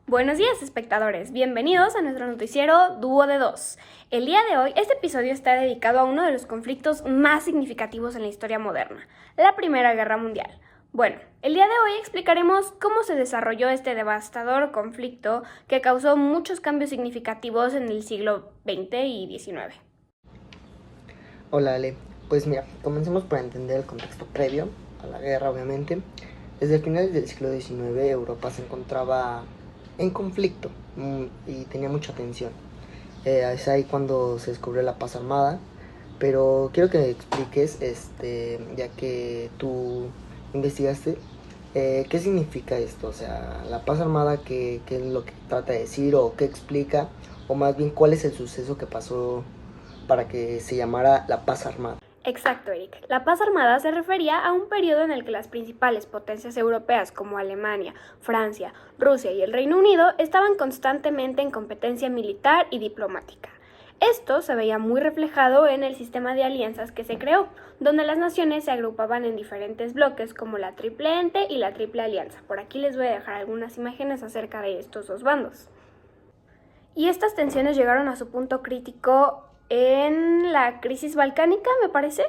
Buenos días, espectadores. Bienvenidos a nuestro noticiero Dúo de Dos. El día de hoy, este episodio está dedicado a uno de los conflictos más significativos en la historia moderna, la Primera Guerra Mundial. Bueno, el día de hoy explicaremos cómo se desarrolló este devastador conflicto que causó muchos cambios significativos en el siglo XX y XIX. Hola Ale, pues mira, comencemos por entender el contexto previo a la guerra, obviamente. Desde el final del siglo XIX, Europa se encontraba en conflicto y tenía mucha tensión. Es ahí cuando se descubrió la paz armada, pero quiero que me expliques, ya que tú investigaste, qué significa esto, o sea, la paz armada, qué es lo que trata de decir o qué explica, o más bien cuál es el suceso que pasó para que se llamara la paz armada. Exacto, Eric. La paz armada se refería a un periodo en el que las principales potencias europeas como Alemania, Francia, Rusia y el Reino Unido estaban constantemente en competencia militar y diplomática. Esto se veía muy reflejado en el sistema de alianzas que se creó, donde las naciones se agrupaban en diferentes bloques como la Triple Ente y la Triple Alianza. Por aquí les voy a dejar algunas imágenes acerca de estos dos bandos. Y estas tensiones llegaron a su punto crítico en la crisis balcánica, me parece.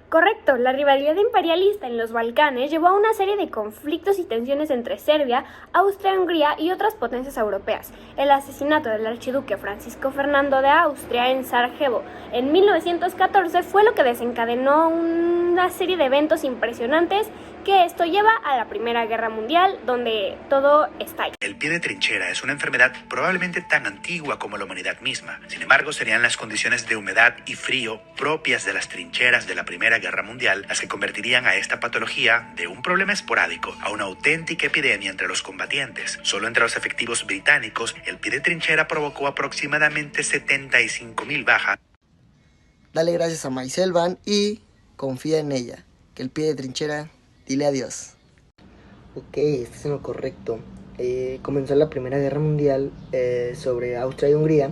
Correcto, la rivalidad imperialista en los Balcanes llevó a una serie de conflictos y tensiones entre Serbia, Austria-Hungría y otras potencias europeas. El asesinato del archiduque Francisco Fernando de Austria en Sarajevo en 1914 fue lo que desencadenó una serie de eventos impresionantes que esto lleva a la Primera Guerra Mundial, donde todo estalla. El pie de trinchera es una enfermedad probablemente tan antigua como la humanidad misma. Sin embargo, serían las condiciones de humedad y frío propias de las trincheras de la Primera Guerra Mundial las que convertirían a esta patología de un problema esporádico a una auténtica epidemia entre los combatientes. Solo entre los efectivos británicos, el pie de trinchera provocó aproximadamente 75,000 bajas. Dale gracias a Maiselvan y confía en ella, que el pie de trinchera, dile adiós. Ok, estás en lo correcto. Comenzó la Primera Guerra Mundial sobre Austria y Hungría,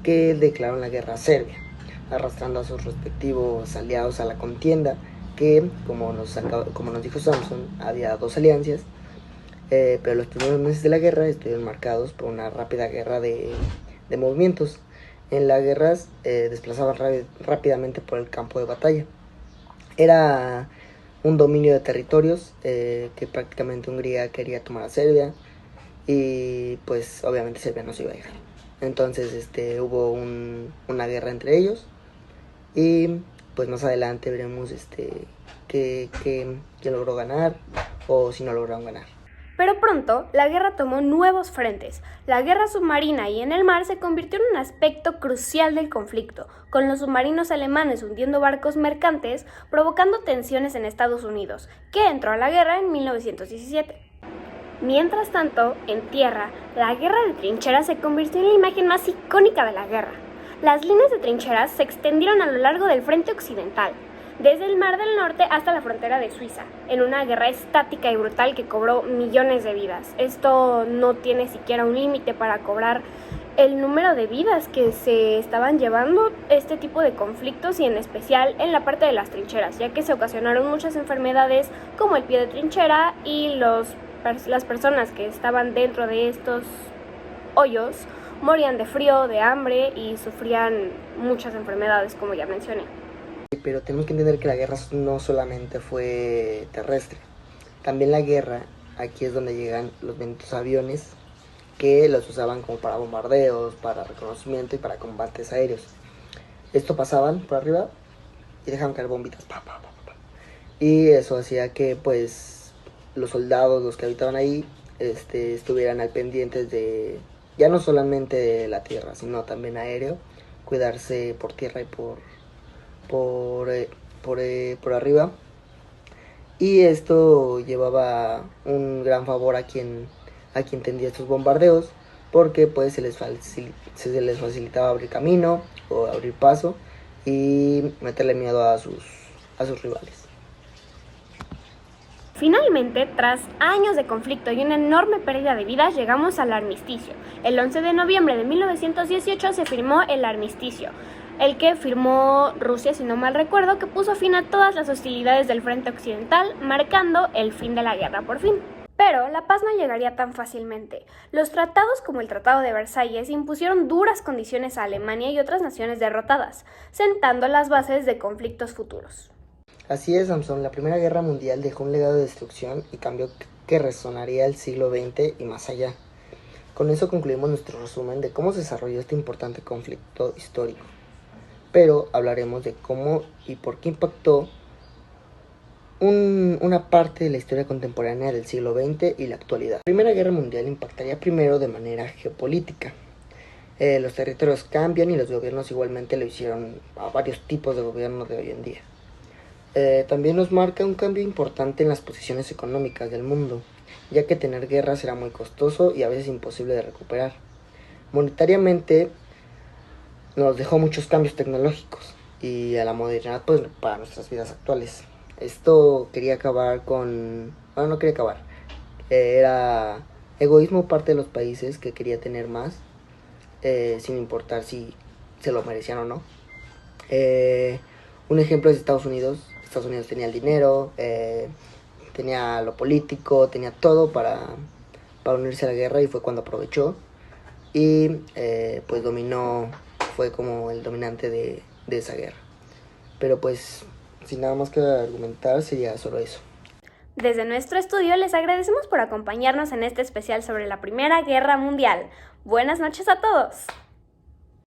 que declararon la guerra a Serbia, arrastrando a sus respectivos aliados a la contienda, que, como nos dijo Samson, había dos alianzas, pero los primeros meses de la guerra estuvieron marcados por una rápida guerra de movimientos. En las guerras desplazaban rápidamente por el campo de batalla. Era un dominio de territorios que prácticamente Hungría quería tomar a Serbia y pues obviamente Serbia no se iba a dejar. Entonces hubo una guerra entre ellos y pues más adelante veremos quién logró ganar o si no lograron ganar. Pero pronto, la guerra tomó nuevos frentes. La guerra submarina y en el mar se convirtió en un aspecto crucial del conflicto, con los submarinos alemanes hundiendo barcos mercantes, provocando tensiones en Estados Unidos, que entró a la guerra en 1917. Mientras tanto, en tierra, la guerra de trincheras se convirtió en la imagen más icónica de la guerra. Las líneas de trincheras se extendieron a lo largo del frente occidental, desde el Mar del Norte hasta la frontera de Suiza, en una guerra estática y brutal que cobró millones de vidas. Esto no tiene siquiera un límite para cobrar el número de vidas que se estaban llevando este tipo de conflictos y en especial en la parte de las trincheras, ya que se ocasionaron muchas enfermedades como el pie de trinchera y las personas que estaban dentro de estos hoyos morían de frío, de hambre y sufrían muchas enfermedades, como ya mencioné. Pero tenemos que entender que la guerra no solamente fue terrestre. También la guerra, aquí es donde llegan los benditos aviones que los usaban como para bombardeos, para reconocimiento y para combates aéreos. Esto pasaban por arriba y dejaban caer bombitas. Y eso hacía que pues los soldados, los que habitaban ahí, estuvieran al pendientes de ya no solamente de la tierra, sino también aéreo, cuidarse por tierra y por arriba, y esto llevaba un gran favor a quien tendía estos bombardeos, porque pues se les facilitaba abrir camino o abrir paso y meterle miedo a sus rivales. Finalmente, tras años de conflicto y una enorme pérdida de vidas, llegamos al armisticio. El 11 de noviembre de 1918 se firmó el armisticio, el que firmó Rusia, si no mal recuerdo, que puso fin a todas las hostilidades del frente occidental, marcando el fin de la guerra por fin. Pero la paz no llegaría tan fácilmente. Los tratados como el Tratado de Versalles impusieron duras condiciones a Alemania y otras naciones derrotadas, sentando las bases de conflictos futuros. Así es, Samson, la Primera Guerra Mundial dejó un legado de destrucción y cambio que resonaría el siglo XX y más allá. Con eso concluimos nuestro resumen de cómo se desarrolló este importante conflicto histórico. Pero hablaremos de cómo y por qué impactó una parte de la historia contemporánea del siglo XX y la actualidad. La Primera Guerra Mundial impactaría primero de manera geopolítica. Los territorios cambian y los gobiernos igualmente lo hicieron a varios tipos de gobiernos de hoy en día. También nos marca un cambio importante en las posiciones económicas del mundo, ya que tener guerras era muy costoso y a veces imposible de recuperar. Monetariamente nos dejó muchos cambios tecnológicos y a la modernidad pues, para nuestras vidas actuales. Esto quería acabar con... Bueno, no quería acabar. Era egoísmo parte de los países que quería tener más, sin importar si se lo merecían o no. Un ejemplo es Estados Unidos. Estados Unidos tenía el dinero, tenía lo político, tenía todo para unirse a la guerra y fue cuando aprovechó. Y pues dominó, fue como el dominante de esa guerra. Pero pues... sin nada más que argumentar, sería solo eso. Desde nuestro estudio les agradecemos por acompañarnos en este especial sobre la Primera Guerra Mundial. Buenas noches a todos.